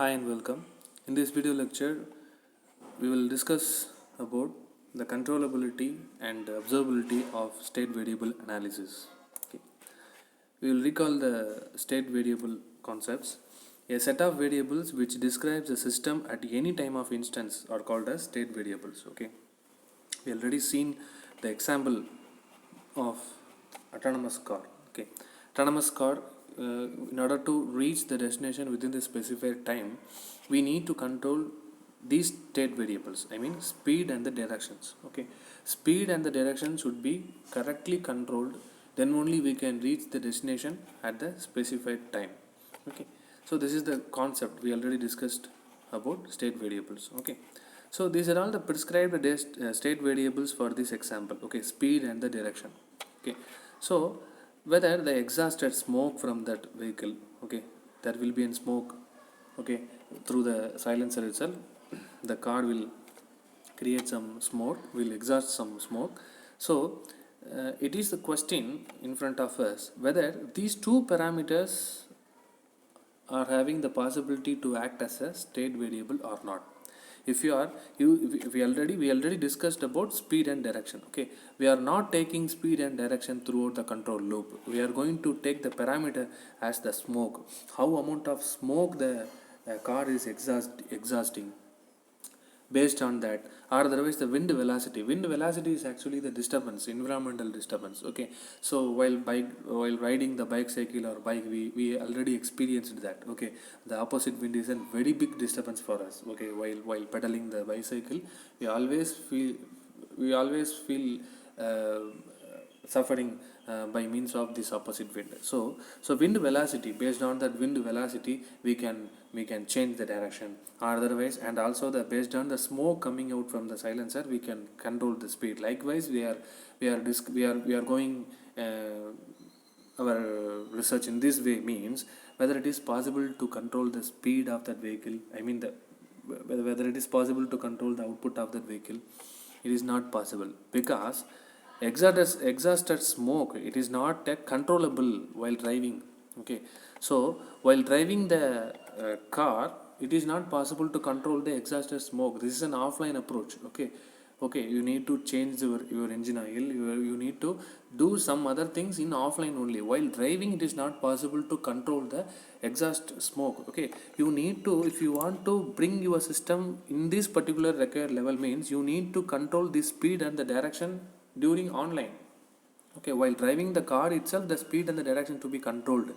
Hi and welcome. In this video lecture, we will discuss about the controllability and observability of state variable analysis. Okay. We will recall the state variable concepts. A set of variables which describes a system at any time of instance are called as state variables. Okay. We already seen the example of autonomous car. Okay, autonomous car, in order to reach the destination within the specified time, we need to control these state variables. I mean speed and the directions. Okay, speed and the direction should be correctly controlled, then only we can reach the destination at the specified time. Okay, so this is the concept we already discussed about state variables. Okay, so these are all the prescribed state variables for this example. Okay, speed and the direction. Okay, so whether the exhausted smoke from that vehicle, okay, there will be in smoke, okay, through the silencer itself, the car will create some smoke, will exhaust some smoke. So it is the question in front of us whether these two parameters are having the possibility to act as a state variable or not. If you are we already discussed about speed and direction. Okay, we are not taking speed and direction throughout the control loop. We are going to take the parameter as the smoke, how amount of smoke the car is exhausting. Based on that, or otherwise the wind velocity is actually the disturbance, environmental disturbance. Okay, so while riding the bike cycle or bike, we already experienced that. Okay, the opposite wind is a very big disturbance for us. Okay, while pedaling the bicycle, we always feel suffering by means of this opposite wind. So wind velocity, based on that wind velocity, we can change the direction, or otherwise, and also the based on the smoke coming out from the silencer, we can control the speed. Likewise, we are going our research in this way means whether it is possible to control the speed of that vehicle. I mean the whether it is possible to control the output of that vehicle. It is not possible because exhausted smoke, it is not controllable while driving. Okay, so while driving the car, it is not possible to control the exhausted smoke. This is an offline approach. Okay, you need to change your engine oil, you need to do some other things in offline only. While driving, it is not possible to control the exhaust smoke. Okay, you need to, if you want to bring your system in this particular required level, means you need to control the speed and the direction during online. Okay, while driving the car itself, the speed and the direction to be controlled.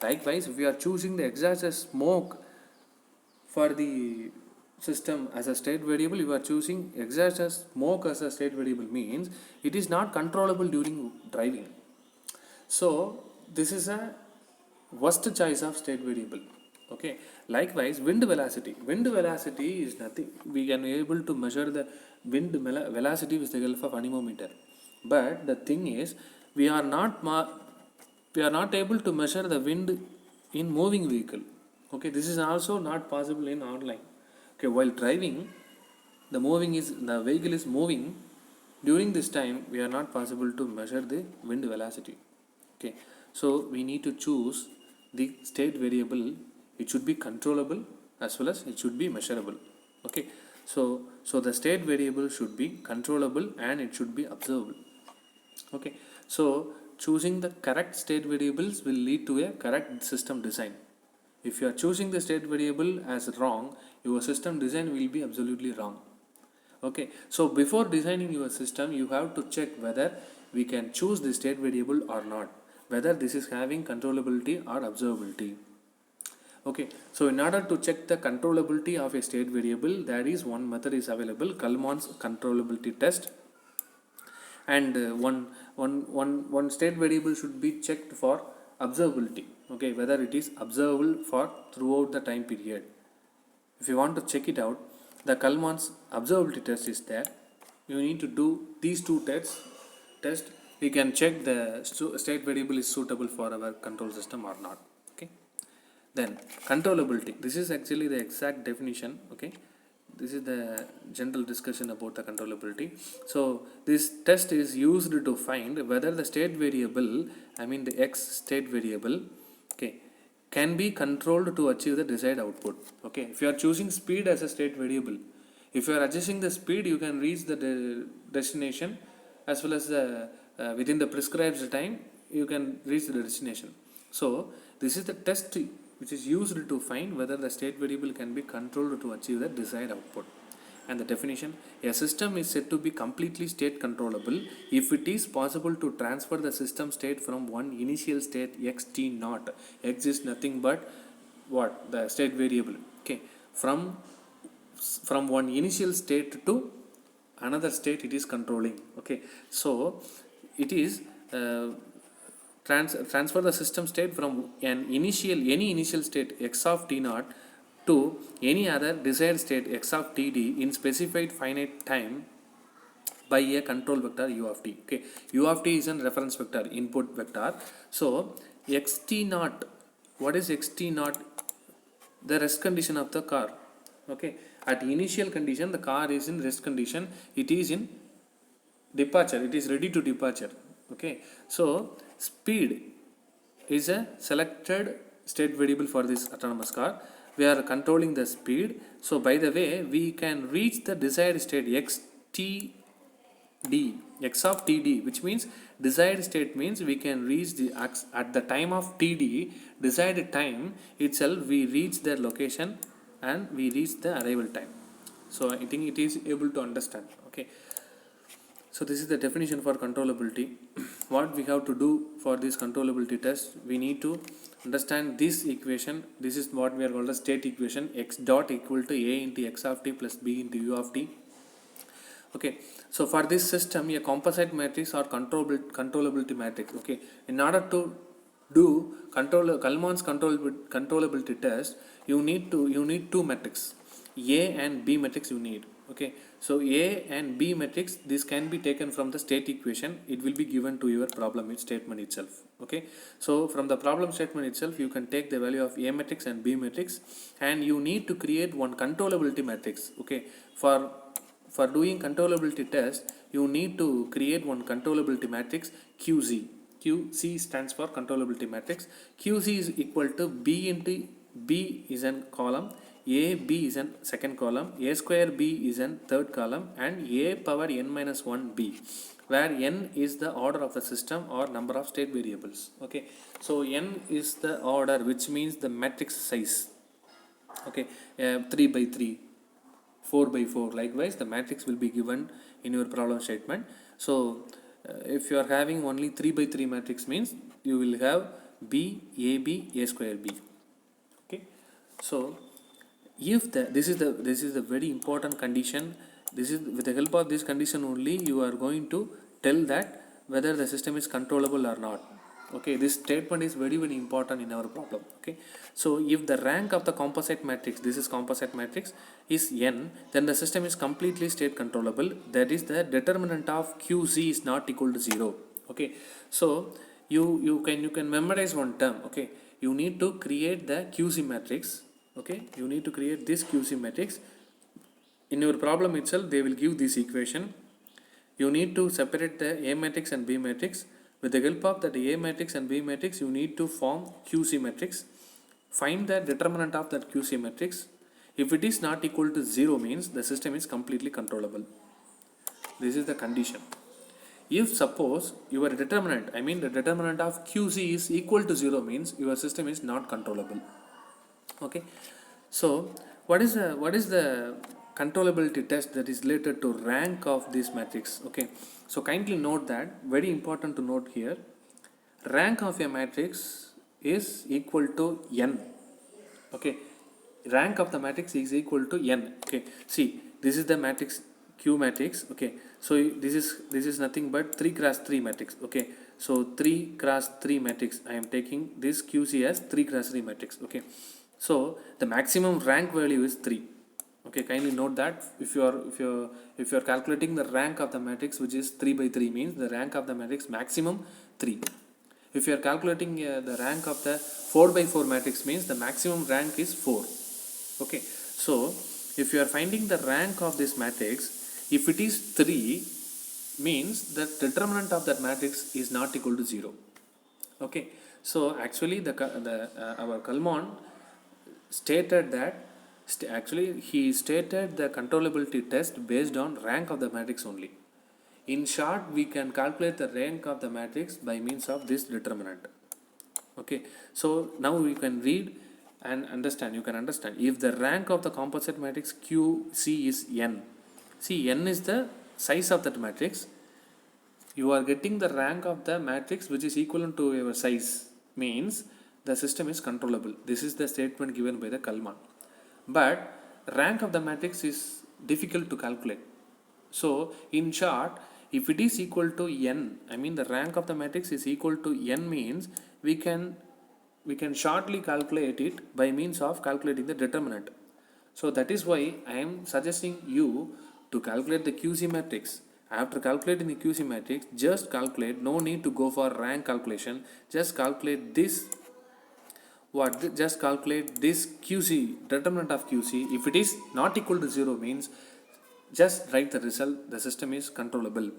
Likewise, if we are choosing the exhaust smoke for the system as a state variable, you are choosing exhaust smoke as a state variable, means it is not controllable during driving. So this is a worst choice of state variable. Okay, likewise, wind velocity is nothing. We can be able to measure the wind velocity with the help of anemometer, but the thing is, we are not able to measure the wind in moving vehicle. Okay, this is also not possible in online. Okay, while driving, the vehicle is moving. During this time, we are not possible to measure the wind velocity. Okay, so we need to choose the state variable. It should be controllable as well as it should be measurable. Okay, so the state variable should be controllable and it should be observable. Okay, so choosing the correct state variables will lead to a correct system design. If you are choosing the state variable as wrong, your system design will be absolutely wrong. Okay, so before designing your system, you have to check whether we can choose the state variable or not, whether this is having controllability or observability. Okay, so in order to check the controllability of a state variable, there is one method is available, Kalman's controllability test. And one state variable should be checked for observability. Okay, whether it is observable for throughout the time period. If you want to check it out, the Kalman's observability test is there. You need to do these two tests. We can check the state variable is suitable for our control system or not. Okay, then controllability, this is actually the exact definition. Okay, this is the general discussion about the controllability. So this test is used to find whether the state variable, I mean the x state variable, okay, can be controlled to achieve the desired output. Okay, if you are choosing speed as a state variable, if you are adjusting the speed, you can reach the destination as well as the within the prescribed time you can reach the destination. So this is the test which is used to find whether the state variable can be controlled to achieve the desired output. And the definition: a system is said to be completely state controllable if it is possible to transfer the system state from one initial state x t naught. X is nothing but what? The state variable. Okay, from one initial state to another state it is controlling. Okay, so it is transfer the system state from any initial state x of t naught to any other desired state x of td in specified finite time by a control vector u of t. Okay, u of t is a reference vector, input vector. So xt naught, what is xt naught? The rest condition of the car. Okay, at initial condition the car is in rest condition, it is in departure, it is ready to departure. Okay, so speed is a selected state variable for this autonomous car. We are controlling the speed. So by the way, we can reach the desired state x of td, which means desired state means we can reach the at the time of td, desired time itself, we reach the location and we reach the arrival time. So I think it is able to understand. Okay, so this is the definition for controllability. What we have to do for this controllability test, we need to understand this equation. This is what we are called a state equation: x dot equal to a into x of t plus b into u of t. Okay, so for this system, a composite matrix or controllability matrix. Okay, in order to do Kalman's controllability test, you need two matrices, a and b matrix you need. Okay, so a and b matrix, this can be taken from the state equation. It will be given to your problem statement itself. Okay, so from the problem statement itself you can take the value of a matrix and b matrix, and you need to create one controllability matrix. Okay, for doing controllability test, you need to create one controllability matrix QZ. QC stands for controllability matrix. QC is equal to b into b is an column, a b is an second column, a square b is an third column, and a power n minus 1 b, where n is the order of the system or number of state variables. Okay, so n is the order, which means the matrix size. Okay, 3 by 3, 4 by 4. Likewise, the matrix will be given in your problem statement. So if you are having only 3 by 3 matrix, means you will have b, a b, a square b. Okay, so if this is the very important condition. This is with the help of this condition only you are going to tell that whether the system is controllable or not. Okay, this statement is very important in our problem. Okay, so if the rank of the composite matrix, this is composite matrix, is n, then the system is completely state controllable. That is, the determinant of QZ is not equal to 0. Okay, so you can memorize one term. Okay, you need to create the QC matrix. Okay, you need to create this QC matrix. In your problem itself, they will give this equation. You need to separate the A matrix and B matrix. With the help of that A matrix and B matrix, you need to form QC matrix. Find the determinant of that QC matrix. If it is not equal to 0, means the system is completely controllable. This is the condition. If suppose your determinant, I mean the determinant of QC is equal to 0, means your system is not controllable. Okay, so what is the controllability test that is related to rank of this matrix? Okay, so kindly note that, very important to note here, rank of a matrix is equal to n. Okay, rank of the matrix is equal to n. Okay, see, this is the matrix Q matrix. Okay, so this is nothing but 3 cross 3 matrix. Okay, so 3 cross 3 matrix, I am taking this QC as 3 cross 3 matrix. Okay, so the maximum rank value is 3. Okay, kindly note that if you are calculating the rank of the matrix, which is 3 by 3, means the rank of the matrix maximum 3. If you are calculating the rank of the 4 by 4 matrix, means the maximum rank is 4. Okay, so if you are finding the rank of this matrix, if it is 3, means the determinant of that matrix is not equal to 0. Okay, So actually our Kalman stated that actually he stated the controllability test based on rank of the matrix only. In short, we can calculate the rank of the matrix by means of this determinant. Okay, so now we can read and understand. You can understand if the rank of the composite matrix QC is n. See, n is the size of that matrix. You are getting the rank of the matrix which is equivalent to your size, means the system is controllable. This is the statement given by the Kalman. But rank of the matrix is difficult to calculate. So in short, if it is equal to n, I mean the rank of the matrix is equal to n, means we can shortly calculate it by means of calculating the determinant. So that is why I am suggesting you to calculate the QC matrix. After calculating the QC matrix, just calculate, no need to go for rank calculation, just calculate this. Just calculate this QC, determinant of QC. If it is not equal to 0, means just write the result, the system is controllable.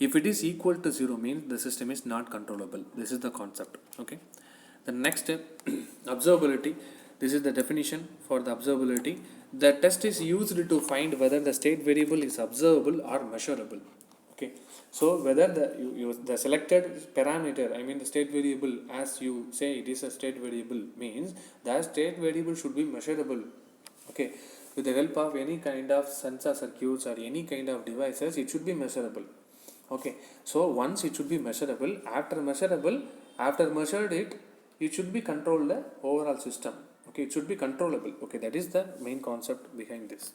If it is equal to 0, means the system is not controllable. This is the concept. Okay. The next step, observability. This is the definition for the observability. The test is used to find whether the state variable is observable or measurable. Okay, so whether the selected parameter, I mean the state variable, as you say it is a state variable, means the state variable should be measurable. Okay, with the help of any kind of sensor circuits or any kind of devices, it should be measurable. Okay, so once it should be measurable, after measured it should be control the overall system. Okay, it should be controllable. Okay, that is the main concept behind this.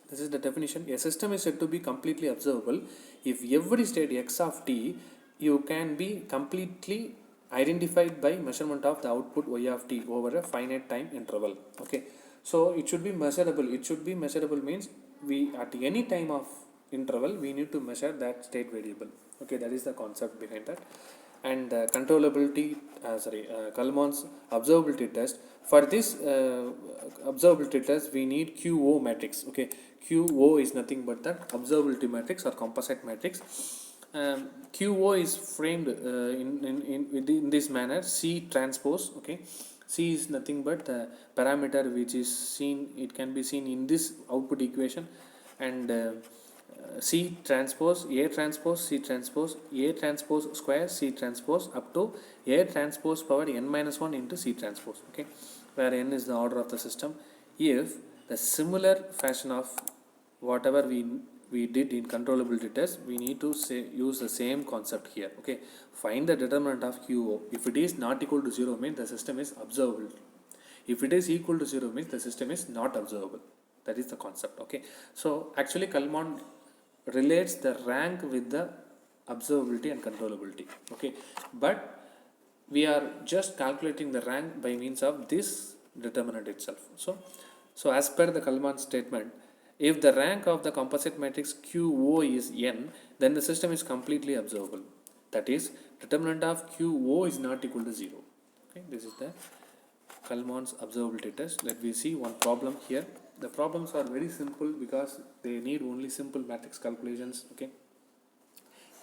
This is the definition. A system is said to be completely observable if every state x of t you can be completely identified by measurement of the output y of t over a finite time interval. Okay, so it should be measurable. It should be measurable means we at any time of interval we need to measure that state variable. Okay, that is the concept behind that. And controllability, Kalman's observability test. For this observability test, we need QO matrix. Okay, QO is nothing but that observability matrix or composite matrix. QO is framed in this manner: C transpose. Okay, C is nothing but the parameter which is seen. It can be seen in this output equation, and C transpose, A transpose, C transpose, A transpose square, C transpose up to A transpose power n minus 1 into C transpose. Okay, where n is the order of the system. If the similar fashion of whatever we did in controllability test, we need to use the same concept here. Okay, find the determinant of QO. If it is not equal to 0, means the system is observable. If it is equal to 0, means the system is not observable. That is the concept. Okay, so actually Kalman relates the rank with the observability and controllability. Okay, but we are just calculating the rank by means of this determinant itself. So as per the Kalman statement, if the rank of the composite matrix QO is n, then the system is completely observable. That is, determinant of QO is not equal to 0. Okay, this is the Kalman's observability test. Let me see one problem here. The problems are very simple because they need only simple matrix calculations. Okay,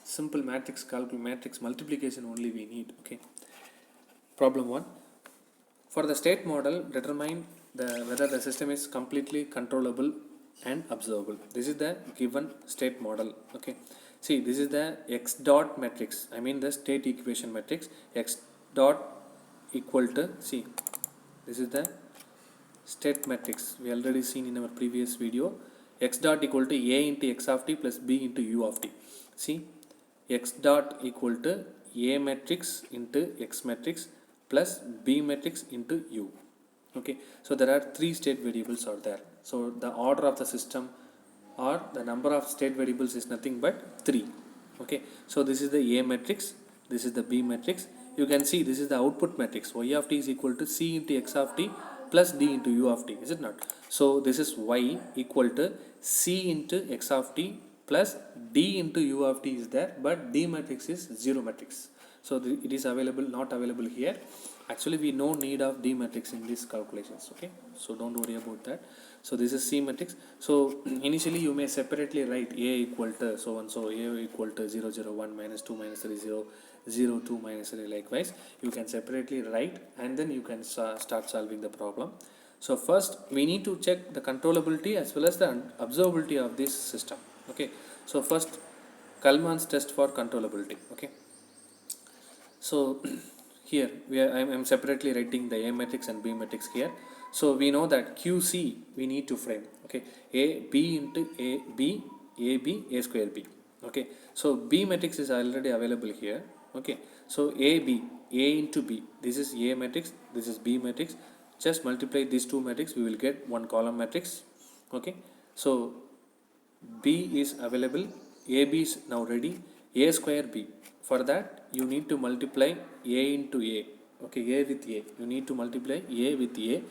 simple matrix multiplication only we need. Okay, problem 1. For the state model, determine whether the system is completely controllable and observable. This is the given state model. Okay, see, this is the x dot matrix, I mean the state equation matrix. X dot equal to, see, this is the state matrix we already seen in our previous video. X dot equal to A into x of t plus B into u of t. See, x dot equal to A matrix into x matrix plus B matrix into u. Okay, so there are 3 state variables are there. So the order of the system or the number of state variables is nothing but 3. Okay, so this is the A matrix, this is the B matrix. You can see this is the output matrix. Y of t is equal to C into x of t plus D into u of t, is it not? So this is Y equal to C into x of t plus D into u of t is there, but D matrix is 0 matrix. So it is available, not available here. Actually we no need of D matrix in these calculations. Okay, so don't worry about that. So this is C matrix. So initially you may separately write A equal to so and so, A equal to 0 0 1 minus 2 minus 3 0, 0, 2, minus 3. Likewise, you can separately write and then you can start solving the problem. So first we need to check the controllability as well as the observability of this system. Okay, so first Kalman's test for controllability. Okay, so here I'm separately writing the A matrix and B matrix here. So we know that QC we need to frame. Okay, A B into A B A B A square B. Okay, so B matrix is already available here. Okay, so A into B, this is A matrix, this is B matrix. Just multiply these two matrix, we will get one column matrix. Okay, so B is available, AB is now ready, A square B. For that you need to multiply A into A. Okay, A with A, you need to multiply A with A.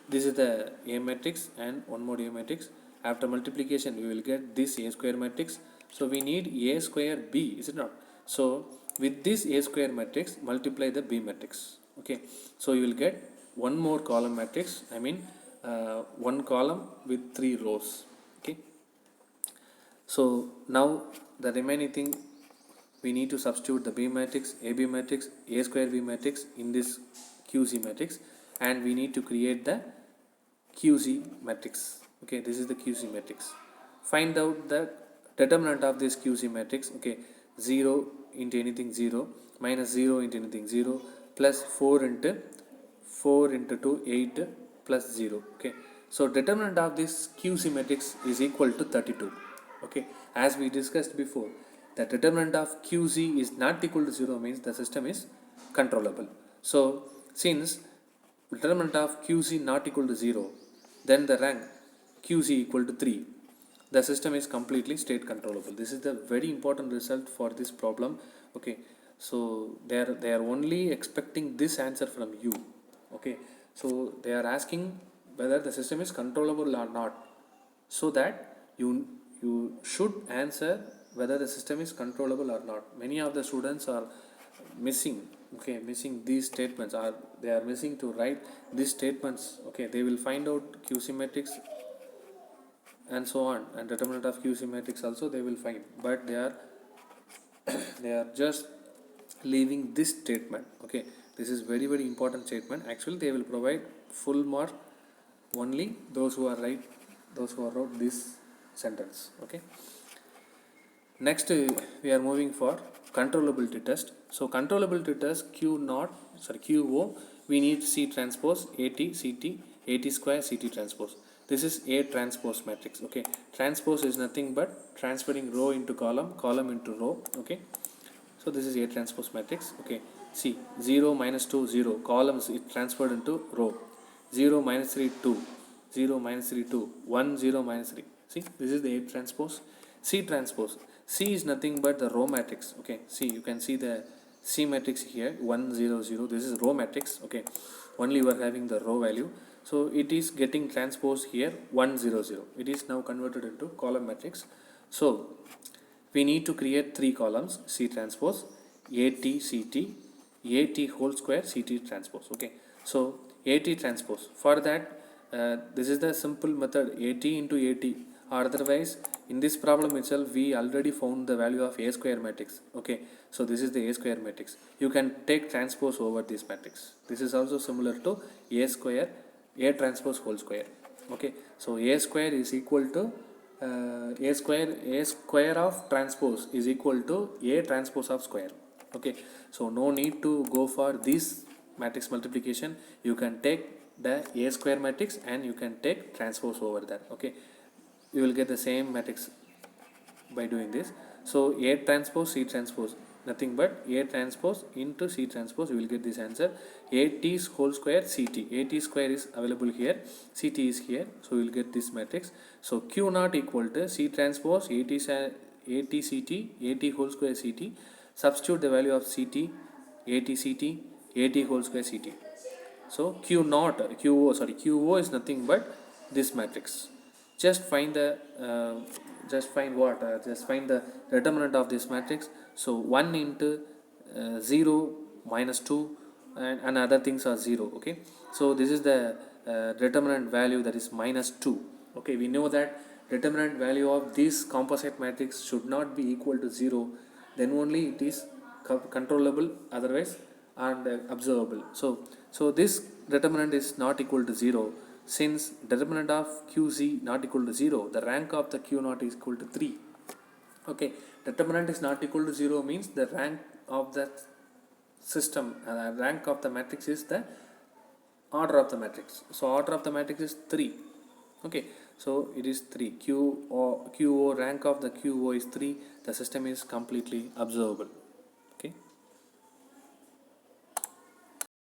This is the A matrix and one more A matrix. After multiplication we will get this A square matrix. So we need A square B, is it not? So with this A square matrix multiply the B matrix. Okay, so you will get one more column matrix, one column with 3 rows. Okay, so now the remaining thing, we need to substitute the B matrix, AB matrix, A square B matrix in this QC matrix, and we need to create the QC matrix. Okay, this is the QC matrix. Find out the determinant of this QC matrix. Okay, 0 into anything 0, minus 0 into anything 0, plus 4 into 2, 8, plus 0. Okay, so determinant of this QC matrix is equal to 32. Okay, as we discussed before, the determinant of QC is not equal to 0 means the system is controllable. So since determinant of QC not equal to 0, then the rank QC equal to 3, the system is completely state controllable. This is the very important result for this problem. Okay, so they are only expecting this answer from you. Okay, so they are asking whether the system is controllable or not, so that you should answer whether the system is controllable or not. Many of the students are missing these statements, or they are missing to write these statements. Okay, they will find out QC matrix and so on, and determinant of QC matrix also they will find, but they are just leaving this statement. Okay, this is very important statement. Actually they will provide full mark only those who wrote this sentence. Okay, next we are moving for controllability test. So controllability test QO, we need C transpose AT CT AT square CT transpose. This is A transpose matrix. Okay, transpose is nothing but transferring row into column into row. Okay, so this is A transpose matrix. Okay, see, 0 minus 2 0, columns it transferred into row. 0 minus 3 2, 0 minus 3 2, 1 0 minus 3. See, this is the A transpose. C transpose, C is nothing but the row matrix. Okay, see, you can see the C matrix here, 1 0 0. This is row matrix. Okay, only we are having the row value, so it is getting transposed here 1 0 0. It is now converted into column matrix. So we need to create 3 columns: C transpose, AT CT, AT whole square CT transpose. Okay, so AT transpose, for that this is the simple method, AT into AT, or otherwise in this problem itself we already found the value of A square matrix. Okay, so this is the A square matrix. You can take transpose over this matrix. This is also similar to A square, A transpose whole square. Okay, so A square is equal to A square of transpose is equal to A transpose of square. Okay, so no need to go for this matrix multiplication. You can take the A square matrix and you can take transpose over that. Okay, you will get the same matrix by doing this. So A transpose C transpose, nothing but A transpose into C transpose, you will get this answer. AT whole square CT, AT square is available here, CT is here, so we will get this matrix. So Q naught equal to C transpose AT CT, AT whole square CT. Substitute the value of CT, AT CT, AT whole square CT. So QO is nothing but this matrix. Just find the determinant of this matrix. So 1 into 0 minus 2 and other things are 0. Okay, so this is the determinant value, that is minus 2. Okay, we know that determinant value of this composite matrix should not be equal to 0, then only it is controllable otherwise and observable. So this determinant is not equal to 0. Since determinant of QZ not equal to 0, the rank of the Q naught is equal to 3. Okay, determinant is not equal to 0 means the rank of the system, rank of the matrix is the order of the matrix. So order of the matrix is 3. Okay, so it is 3. QO rank of the QO is 3. The system is completely observable.